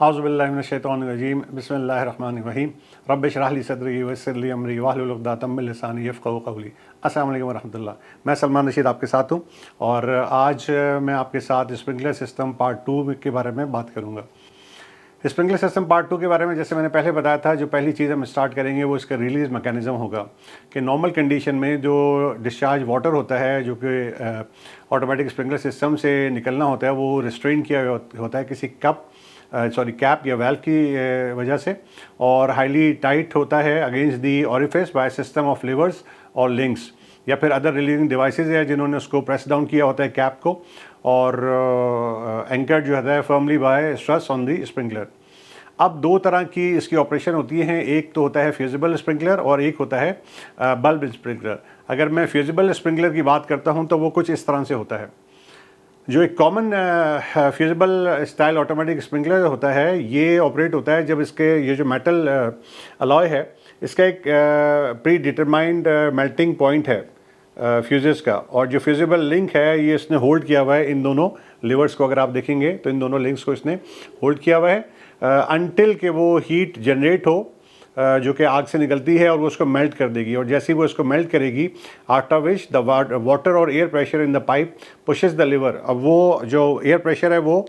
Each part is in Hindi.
औज़ुबिल्लाहिमिनश्शैतानिर्रजीम बिस्मिल्लाहिर्रहमानिर्रहीम रब्बि इश्रह ली सदरी वयस्सिर ली अमरी वाहलुल उक़दतम मिन लिसानी यफ़क़हू क़ौली। अस्सलामु अलैकुम वरहमतुल्लाह। मैं सलमान रशीद आपके साथ हूँ और आज मैं आपके साथ स्प्रिंकलर सिस्टम पार्ट 2 के बारे में बात करूँगा। स्प्रिंकलर सिस्टम पार्ट 2 के बारे में जैसे मैंने पहले बताया था, जो पहली चीज़ हम स्टार्ट करेंगे वो इसका रिलीज़ मैकेनिज़्म होगा कि नॉर्मल कंडीशन में जो डिस्चार्ज वाटर होता है जो कि ऑटोमेटिक स्प्रिंकलर सिस्टम से निकलना होता है वो रिस्ट्रेन किया होता है किसी कैप या वाल्व की वजह से, और हाईली टाइट होता है against the orifice by system of levers और लिंक्स या फिर अदर रिलीविंग डिवाइसेस है जिन्होंने उसको प्रेस डाउन किया होता है कैप को, और एंकर्ड जो होता है firmly by struts on the sprinkler. अब दो तरह की इसकी ऑपरेशन होती हैं, एक तो होता है फ्यूजिबल स्प्रिंकलर और एक होता है बल्ब स्प्रिंकलर। अगर मैं फ्यूजिबल स्प्रिंकलर की बात करता हूं तो वो कुछ इस तरह से होता है। जो एक common fusible style automatic sprinkler होता है ये ऑपरेट होता है जब ये जो मेटल अलॉय है इसका एक प्री डिटरमाइंड मेल्टिंग पॉइंट है फ्यूजेस का, और जो फ्यूजिबल लिंक है ये इसने होल्ड किया हुआ है इन दोनों लिवर्स को। अगर आप देखेंगे तो इन दोनों लिंक्स को इसने होल्ड किया हुआ है अनटिल के वो हीट जनरेट हो जो कि आग से निकलती है और वो उसको मेल्ट कर देगी, और जैसे ही वो इसको मेल्ट करेगी आफ्टर विच द वाटर और air pressure in the pipe pushes the liver. अब वो जो एयर प्रेशर है वो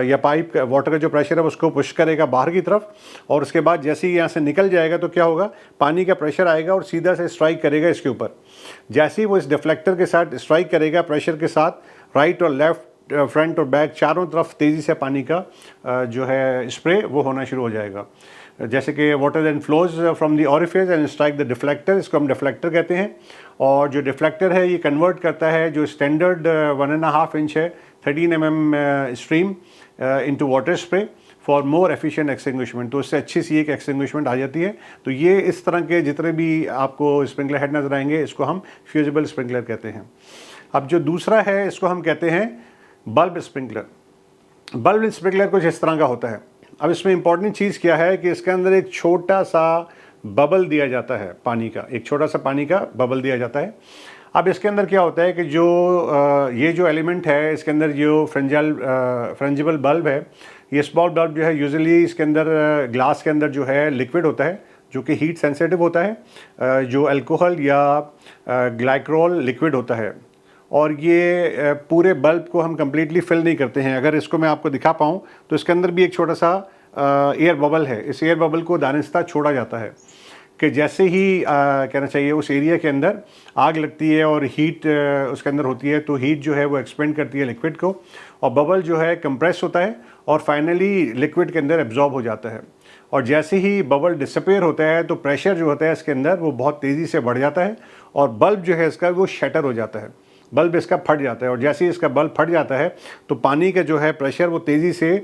या पाइप वाटर का जो प्रेशर है उसको पुश करेगा बाहर की तरफ, और उसके बाद जैसे ही यहाँ से निकल जाएगा तो क्या होगा, पानी का प्रेशर आएगा और सीधा से स्ट्राइक करेगा इसके ऊपर। जैसे ही वो इस डिफ्लेक्टर के साथ स्ट्राइक करेगा प्रेशर के साथ, राइट और लेफ्ट फ्रंट और बैक चारों तरफ तेज़ी से पानी का जो है स्प्रे वो होना शुरू हो जाएगा। जैसे कि water then flows from the orifice and strike the deflector, इसको हम डिफ्लेक्टर कहते हैं। और जो डिफ्लेक्टर है ये कन्वर्ट करता है जो स्टैंडर्ड 1.5 इंच है 13 mm stream into water spray for more efficient extinguishment. तो इससे अच्छी सी एक एक्सटिंग्विशमेंट आ जाती है। तो ये इस तरह के जितने भी आपको स्प्रिंकलर हेड नजर आएंगे इसको हम फ्यूजिबल स्प्रिंकलर कहते हैं। अब जो दूसरा है इसको हम कहते हैं बल्ब स्प्रिंकलर। बल्ब स्प्रिंकलर कुछ इस तरह का होता है। अब इसमें इंपॉर्टेंट चीज़ क्या है कि इसके अंदर एक छोटा सा बबल दिया जाता है पानी का, एक छोटा सा पानी का बबल दिया जाता है। अब इसके अंदर क्या होता है कि जो ये जो एलिमेंट है इसके अंदर जो फ्रेंजिबल बल्ब है, ये स्मॉल बल्ब जो है यूजुअली इसके अंदर ग्लास के अंदर जो है लिक्विड होता है जो कि हीट सेंसिटिव होता है, जो अल्कोहल या ग्लाइकोल लिक्विड होता है, और ये पूरे बल्ब को हम कम्प्लीटली फिल नहीं करते हैं। अगर इसको मैं आपको दिखा पाऊँ तो इसके अंदर भी एक छोटा सा एयर बबल है। इस एयर बबल को दानिस्ता छोड़ा जाता है कि जैसे ही कहना चाहिए उस एरिया के अंदर आग लगती है और हीट उसके अंदर होती है तो हीट जो है वो एक्सपेंड करती है लिक्विड को, और बबल जो है कंप्रेस होता है और फाइनली लिक्विड के अंदर एब्जॉर्ब हो जाता है। और जैसे ही बबल डिसअपेयर होता है तो प्रेशर जो होता है इसके अंदर वो बहुत तेज़ी से बढ़ जाता है और बल्ब जो है इसका वो शटर हो जाता है, बल्ब इसका फट जाता है। और जैसे ही इसका बल्ब फट जाता है तो पानी का जो है प्रेशर वो तेज़ी से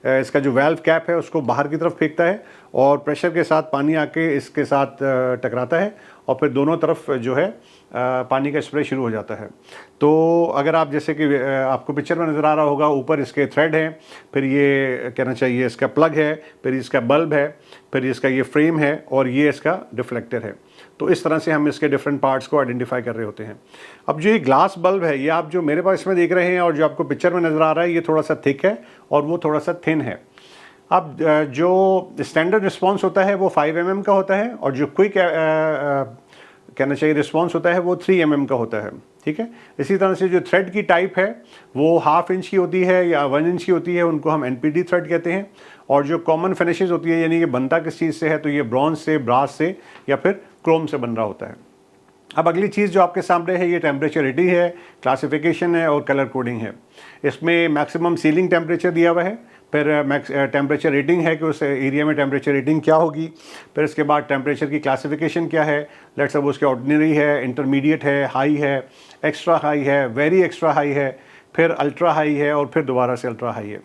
इसका जो वाल्व कैप है उसको बाहर की तरफ फेंकता है, और प्रेशर के साथ पानी आके इसके साथ टकराता है और फिर दोनों तरफ जो है पानी का स्प्रे शुरू हो जाता है। तो अगर आप जैसे कि आपको पिक्चर में नज़र आ रहा होगा, ऊपर इसके थ्रेड हैं, फिर ये कहना चाहिए इसका प्लग है, फिर इसका बल्ब है, फिर इसका ये फ्रेम है और ये इसका डिफ्लेक्टर है। तो इस तरह से हम इसके डिफरेंट पार्ट्स को आइडेंटिफाई कर रहे होते हैं। अब जो ये ग्लास बल्ब है ये आप जो मेरे पास इसमें देख रहे हैं और जो आपको पिक्चर में नज़र आ रहा है ये थोड़ा सा थिक है और वो थोड़ा सा थिन है। अब जो स्टैंडर्ड रिस्पॉन्स होता है वो 5 mm का होता है, और जो क्विक कहना चाहिए रिस्पॉन्स होता है वो 3 mm का होता है। ठीक है, इसी तरह से जो थ्रेड की टाइप है वो 1/2 इंच की होती है या 1 इंच की होती है, उनको हम NPT थ्रेड कहते हैं। और जो कॉमन फिनिशेस होती है यानी कि बनता किस चीज़ से है तो ये ब्रॉन्ज से, ब्रास से या फिर क्रोम से बन रहा होता है। अब अगली चीज़ जो आपके सामने है ये टेम्परेचर रेटिंग है, क्लासिफिकेशन है और कलर कोडिंग है। इसमें मैक्सिमम सीलिंग टेम्परेचर दिया हुआ है, फिर टेम्परेचर रेटिंग है कि उस एरिया में टेम्परेचर रेटिंग क्या होगी, फिर इसके बाद टेम्परेचर की क्लासिफिकेशन क्या है, लेट्स सपोज उसके ऑर्डिनरी है, इंटरमीडिएट है, हाई है, एक्स्ट्रा हाई है, वेरी एक्स्ट्रा हाई है, फिर अल्ट्रा हाई है और फिर दोबारा से अल्ट्रा हाई है।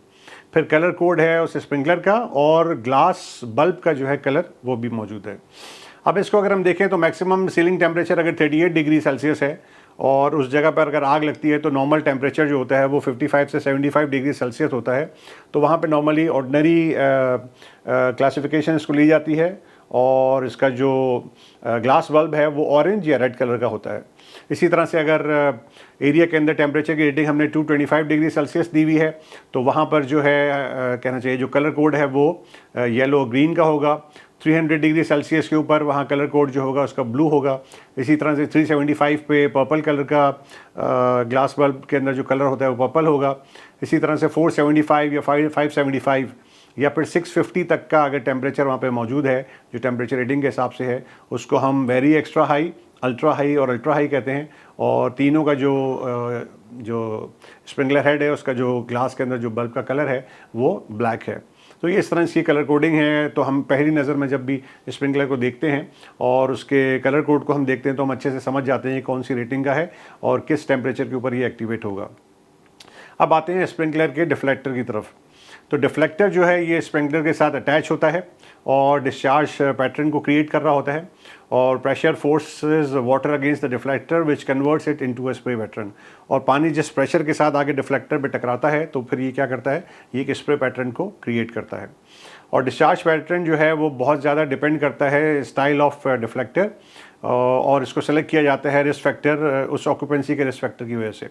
फिर कलर कोड है उस स्प्रिंकलर का, और ग्लास बल्ब का जो है कलर वो भी मौजूद है। अब इसको अगर हम देखें तो मैक्सिमम सीलिंग टेम्परेचर अगर 38 डिग्री सेल्सियस है और उस जगह पर अगर आग लगती है तो नॉर्मल टेम्परेचर जो होता है वो 55 से 75 डिग्री सेल्सियस होता है। तो वहाँ पे नॉर्मली ऑर्डिनरी क्लासिफिकेशन इसको ली जाती है, और इसका जो ग्लास बल्ब है वो ऑरेंज या रेड कलर का होता है। इसी तरह से अगर एरिया के अंदर टेम्परेचर की रेटिंग हमने 225 डिग्री सेल्सियस दी हुई है तो वहाँ पर जो है कहना चाहिए जो कलर कोड है वो येलो ग्रीन का होगा। 300 डिग्री सेल्सियस के ऊपर वहाँ कलर कोड जो होगा उसका ब्लू होगा। इसी तरह से 375 पे पर्पल कलर का ग्लास बल्ब के अंदर जो कलर होता है वो पर्पल होगा। इसी तरह से 475 या 575 या फिर 650 तक का अगर टेम्परेचर वहाँ पे मौजूद है जो टेम्परेचर रीडिंग के हिसाब से है उसको हम very extra high, ultra high और अल्ट्रा हाई कहते हैं। और तीनों का जो स्प्रिंकलर हेड है उसका जो ग्लास के अंदर जो बल्ब का कलर है वो ब्लैक है। तो ये इस तरह की कलर कोडिंग है। तो हम पहली नज़र में जब भी स्प्रिंकलर को देखते हैं और उसके कलर कोड को हम देखते हैं तो हम अच्छे से समझ जाते हैं कौन सी रेटिंग का है और किस टेम्परेचर के ऊपर ये एक्टिवेट होगा। अब आते हैं स्प्रिंकलर के डिफ्लेक्टर की तरफ। तो डिफ्लेक्टर जो है ये स्प्रिंकलर के साथ अटैच होता है और डिस्चार्ज पैटर्न को क्रिएट कर रहा होता है और pressure forces water against the deflector which converts it into a spray pattern. और पानी जिस प्रेशर के साथ आगे डिफ्लेक्टर पे टकराता है तो फिर ये क्या करता है, ये एक स्प्रे पैटर्न को क्रिएट करता है। और डिस्चार्ज पैटर्न जो है वो बहुत ज़्यादा डिपेंड करता है स्टाइल ऑफ डिफ्लेक्टर और इसको सेलेक्ट किया जाता है रिस्क फैक्टर, उस ऑक्यूपेंसी के रिस्क फैक्टर की वजह से।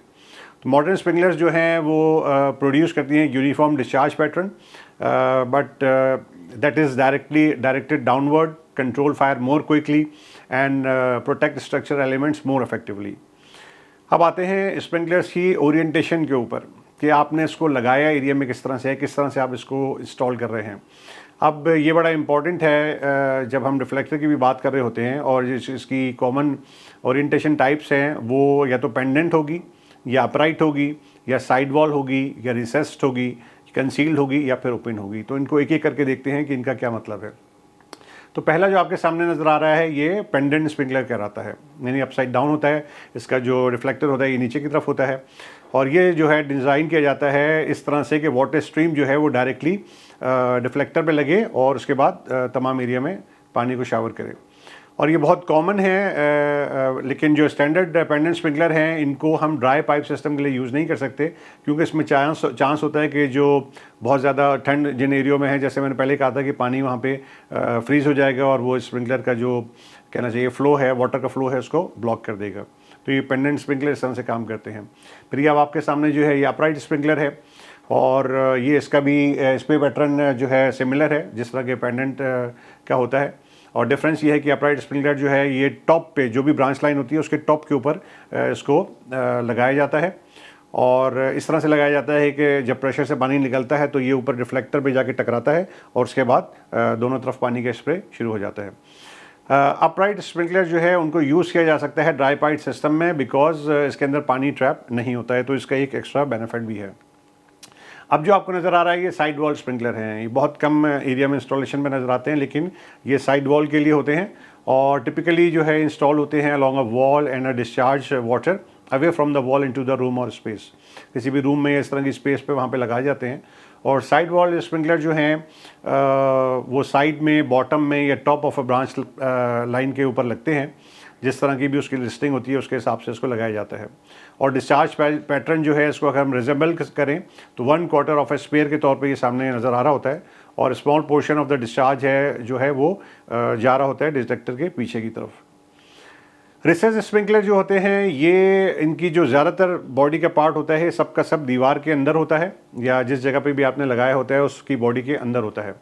तो मॉडर्न स्प्रिंकलर्स जो हैं वो प्रोड्यूस करती हैं uniform discharge pattern but that is directed downward, control fire more quickly and protect structure elements more effectively. अब आते हैं स्प्रिंकलर्स की ओरिएंटेशन के ऊपर कि आपने इसको लगाया एरिया में किस तरह से है, किस तरह से आप इसको इंस्टॉल कर रहे हैं। अब ये बड़ा इम्पॉर्टेंट है जब हम रिफ्लेक्टर की भी बात कर रहे होते हैं और इसकी कॉमन ओरिएंटेशन टाइप्स हैं वो या तो पेंडेंट होगी या अपराइट होगी या साइड वॉल होगी या रिसेस्ड होगी, कंसील्ड होगी या फिर ओपन होगी। तो इनको एक एक करके देखते हैं कि इनका क्या मतलब है। तो पहला जो आपके सामने नज़र आ रहा है ये पेंडेंट स्प्रिंकलर कहलाता है, यानी अपसाइड डाउन होता है। इसका जो रिफ्लेक्टर होता है ये नीचे की तरफ होता है और ये जो है डिज़ाइन किया जाता है इस तरह से कि वाटर स्ट्रीम जो है वो डायरेक्टली डिफ्लेक्टर पे लगे और उसके बाद तमाम एरिया में पानी को शावर करे। और ये बहुत कॉमन है लेकिन जो स्टैंडर्ड पेंडेंट स्प्रिंकलर हैं इनको हम ड्राई पाइप सिस्टम के लिए यूज़ नहीं कर सकते क्योंकि इसमें चांस होता है कि जो बहुत ज़्यादा ठंड जिन एरियो में है, जैसे मैंने पहले कहा था कि पानी वहाँ पे फ्रीज़ हो जाएगा और वो स्प्रिंकलर का जो कहना चाहिए फ़्लो है, वाटर का फ़्लो है, उसको ब्लॉक कर देगा। तो ये पेंडेंट स्प्रिंकलर इस तरह से काम करते हैं। फिर ये अब आपके सामने जो है ये अपराइट स्प्रिंकलर है और ये इसका भी स्प्रे पैटर्न जो है सिमिलर है जिस तरह के पेंडेंट का होता है। और डिफरेंस ये है कि अपराइट स्प्रिंकलर जो है ये टॉप पे जो भी ब्रांच लाइन होती है उसके टॉप के ऊपर इसको लगाया जाता है और इस तरह से लगाया जाता है कि जब प्रेशर से पानी निकलता है तो ये ऊपर रिफ्लेक्टर पे जाके टकराता है और उसके बाद दोनों तरफ पानी का स्प्रे शुरू हो जाता है। अपराइट स्प्रिंकलर जो है उनको यूज़ किया जा सकता है ड्राई पाइप सिस्टम में बिकॉज इसके अंदर पानी ट्रैप नहीं होता है, तो इसका एक एक्स्ट्रा बेनिफिट भी है। अब जो आपको नज़र आ रहा है ये साइड वॉल स्प्रिंकलर हैं। ये बहुत कम एरिया में इंस्टॉलेशन में नज़र आते हैं लेकिन ये साइड वॉल के लिए होते हैं और टिपिकली जो है इंस्टॉल होते हैं along a wall and a discharge water away from the wall into the room और स्पेस। किसी भी रूम में इस तरह की स्पेस पे वहाँ पे लगाए जाते हैं। और साइड वॉल स्प्रिंकलर जो हैं वो साइड में, बॉटम में या top of a branch line के ऊपर लगते हैं। जिस तरह की भी उसकी लिस्टिंग होती है उसके हिसाब से इसको लगाया जाता है। और डिस्चार्ज पैटर्न जो है इसको अगर हम रिजेबल करें तो 1/4 ऑफ ए स्पेयर के तौर पे ये सामने नज़र आ रहा होता है और small portion of the discharge है जो है वो जा रहा होता है डिटेक्टर के पीछे की तरफ। रिसेस स्प्रिंकलर जो होते हैं ये इनकी जो ज़्यादातर बॉडी का पार्ट होता है सब का सब दीवार के अंदर होता है या जिस जगह पे भी आपने लगाया होता है उसकी बॉडी के अंदर होता है।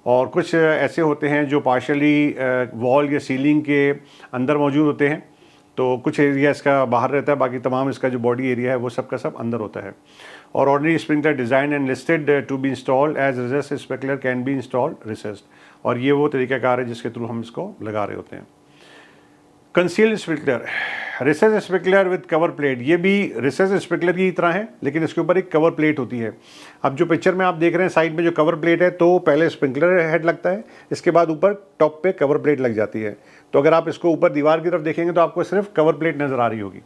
और कुछ ऐसे होते हैं जो पार्शली वॉल या सीलिंग के अंदर मौजूद होते हैं, तो कुछ एरिया इसका बाहर रहता है, बाकी तमाम इसका जो बॉडी एरिया है वो सब का सब अंदर होता है। और ordinary sprinkler design and listed to be installed as recessed sprinkler can be installed recessed, और ये वो तरीक़ाकार है जिसके थ्रू हम इसको लगा रहे होते हैं। Concealed sprinkler, richest sprinkler with cover plate, ये भी रिसेस्ड स्प्रिंकलर की तरह है लेकिन इसके ऊपर एक कवर प्लेट होती है। अब जो पिक्चर में आप देख रहे हैं साइड में जो कवर प्लेट है तो पहले स्प्रिंकलर हेड लगता है, इसके बाद ऊपर टॉप पे कवर प्लेट लग जाती है। तो अगर आप इसको ऊपर दीवार की तरफ देखेंगे तो आपको सिर्फ कवर प्लेट नज़र आ रही होगी।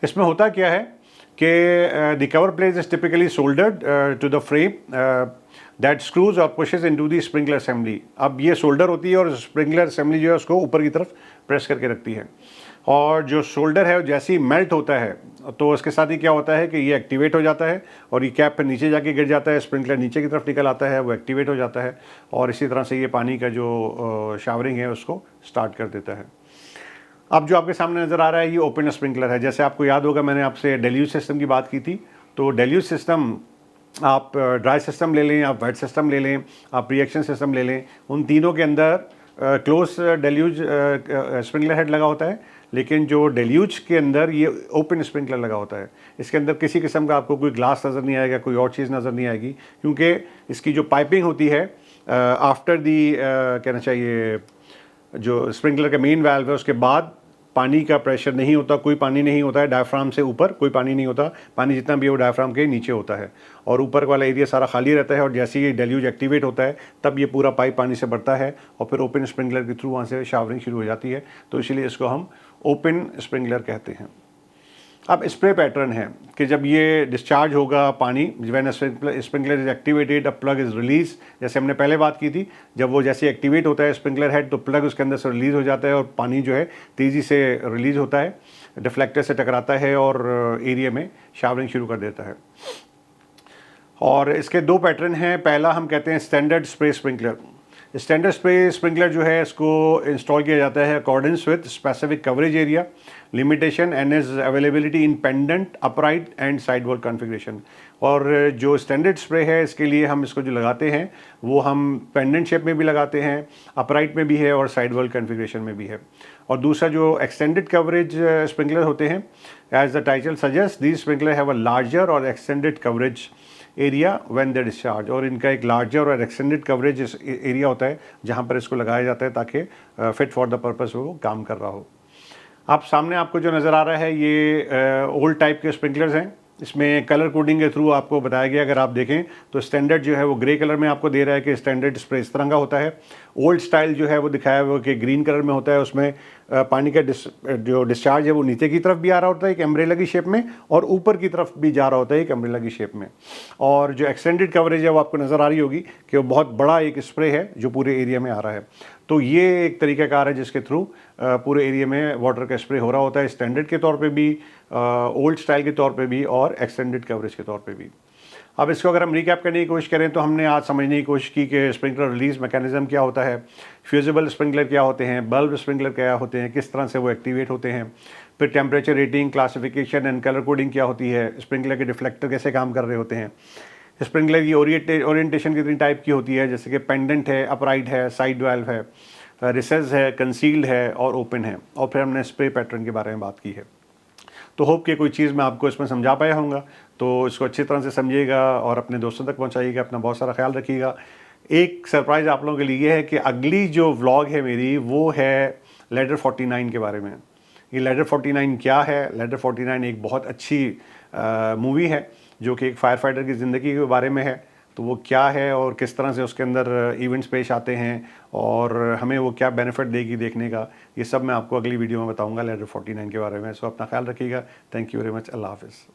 इसमें होता क्या है कि the cover plate is typically soldered to the frame that screws और pushes into the sprinkler assembly. अब ये शोल्डर होती है और स्प्रिंकलर असेंबली जो है उसको ऊपर की तरफ प्रेस करके रखती है, और जो शोल्डर है जैसे ही मेल्ट होता है तो उसके साथ ही क्या होता है कि ये एक्टिवेट हो जाता है और ये कैप पे नीचे जाके गिर जाता है, स्प्रिंकलर नीचे की तरफ निकल आता है, वो एक्टिवेट हो जाता है और इसी तरह से ये पानी का जो शावरिंग है उसको स्टार्ट कर देता है। अब जो आपके सामने नज़र आ रहा है ये ओपन स्प्रिंकलर है। जैसे आपको याद होगा मैंने आपसे डेल्यूज सिस्टम की बात की थी, तो डेल्यूज सिस्टम आप ड्राई सिस्टम ले लें, आप वेट सिस्टम ले लें, आप रिएक्शन सिस्टम ले लें, उन तीनों के अंदर क्लोज डेल्यूज स्प्रिंकलर हेड लगा होता है, लेकिन जो डेल्यूज के अंदर ये ओपन स्प्रिंकलर लगा होता है। इसके अंदर किसी किस्म का आपको कोई ग्लास नज़र नहीं आएगा, कोई और चीज़ नज़र नहीं आएगी, क्योंकि इसकी जो पाइपिंग होती है आफ्टर दी कहना चाहिए जो स्प्रिंकलर का मेन वाल्व है उसके बाद पानी का प्रेशर नहीं होता, कोई पानी नहीं होता है डायफ्राम से ऊपर, कोई पानी नहीं होता, पानी जितना भी है वो डायफ्राम के नीचे होता है और ऊपर वाला एरिया सारा खाली रहता है। और जैसे ही डेल्यूज एक्टिवेट होता है तब ये पूरा पाइप पानी से भरता है और फिर ओपन स्प्रिंकलर के थ्रू वहाँ से शावरिंग शुरू हो जाती है, तो इसलिए इसको हम ओपन स्प्रिंकलर कहते हैं। अब स्प्रे पैटर्न है कि जब ये डिस्चार्ज होगा पानी, when sprinkler is activated, a plug is release, जैसे हमने पहले बात की थी, जब वो जैसे एक्टिवेट होता है स्प्रिंकलर हेड तो प्लग उसके अंदर से रिलीज हो जाता है और पानी जो है तेज़ी से रिलीज होता है, डिफ्लेक्टर से टकराता है और एरिया में शावरिंग शुरू कर देता है। और इसके दो पैटर्न हैं। पहला हम कहते हैं standard spray sprinkler. Standard spray sprinkler जो है इसको इंस्टॉल किया जाता है accordance with specific coverage area limitation and is availability in pendant, upright and side wall configuration. और जो स्टैंडर्ड स्प्रे है इसके लिए हम इसको जो लगाते हैं वो हम पेंडेंट शेप में भी लगाते हैं, अपराइट में भी है और साइड वॉल कॉन्फ़िगरेशन में भी है। और दूसरा जो एक्सटेंडेड कवरेज स्प्रिंकलर होते हैं, as the title suggest these sprinkler have a larger और extended coverage area when they discharge. और इनका एक लार्जर और एक्सटेंडेड कवरेज एरिया होता है जहाँ पर इसको लगाया जाता है ताकि फिट फॉर द पर्पस वो काम कर रहा हो। आप सामने आपको जो नज़र आ रहा है ये ओल्ड टाइप के स्प्रिंकलर्स हैं। इसमें कलर कोडिंग के थ्रू आपको बताया गया, अगर आप देखें तो स्टैंडर्ड जो है वो ग्रे कलर में आपको दे रहा है कि स्टैंडर्ड स्प्रे इस तरह का होता है। ओल्ड स्टाइल जो है वो दिखाया हुआ कि ग्रीन कलर में होता है, उसमें पानी का जो डिस्चार्ज है वो नीचे की तरफ भी आ रहा होता है एक एम्ब्रेला की शेप में और ऊपर की तरफ भी जा रहा होता है एक एम्ब्रेला की शेप में। और जो एक्सटेंडेड कवरेज है वो आपको नज़र आ रही होगी कि वो बहुत बड़ा एक स्प्रे है जो पूरे एरिया में आ रहा है। तो ये एक तरीक़ाकार है जिसके थ्रू पूरे एरिया में वाटर का स्प्रे हो रहा होता है, स्टैंडर्ड के तौर पे भी, ओल्ड स्टाइल के तौर पे भी और एक्सटेंडेड कवरेज के तौर पे भी। अब इसको अगर हम रिकैप करने की कोशिश करें तो हमने आज समझने की कोशिश की कि स्प्रिंकलर रिलीज मैकेनिज्म क्या होता है, फ्यूजिबल स्प्रिंकलर क्या होते हैं, बल्ब स्प्रिंकलर क्या होते हैं, किस तरह से वो एक्टिवेट होते हैं, फिर temperature rating, classification and colour coding क्या होती है, स्प्रिंकलर के डिफ्लेक्टर कैसे काम कर रहे होते हैं, स्प्रिंकलर की ओरिएंटेशन कितनी टाइप की होती है, जैसे कि पेंडेंट है, अपराइट है, साइड वाल्व है, रिसेस है, कंसील्ड है और ओपन है। और फिर हमने स्प्रे पैटर्न के बारे में बात की है। तो होप कि कोई चीज़ मैं आपको इसमें समझा पाया होऊंगा, तो इसको अच्छी तरह से समझिएगा और अपने दोस्तों तक पहुंचाइएगा। अपना बहुत सारा ख्याल रखिएगा। एक सरप्राइज़ आप लोगों के लिए है कि अगली जो व्लॉग है मेरी वो है लेडर 49 के बारे में। ये लेडर 49 क्या है? लेडर 49 एक बहुत अच्छी मूवी है जो कि एक फायर फाइटर की ज़िंदगी के बारे में है। तो वो क्या है और किस तरह से उसके अंदर इवेंट्स पेश आते हैं और हमें वो क्या बेनिफिट देगी देखने का, ये सब मैं आपको अगली वीडियो में बताऊंगा लेडर 49 के बारे में। सो अपना ख्याल रखिएगा। Thank you very much. अल्लाह हाफ़िज़।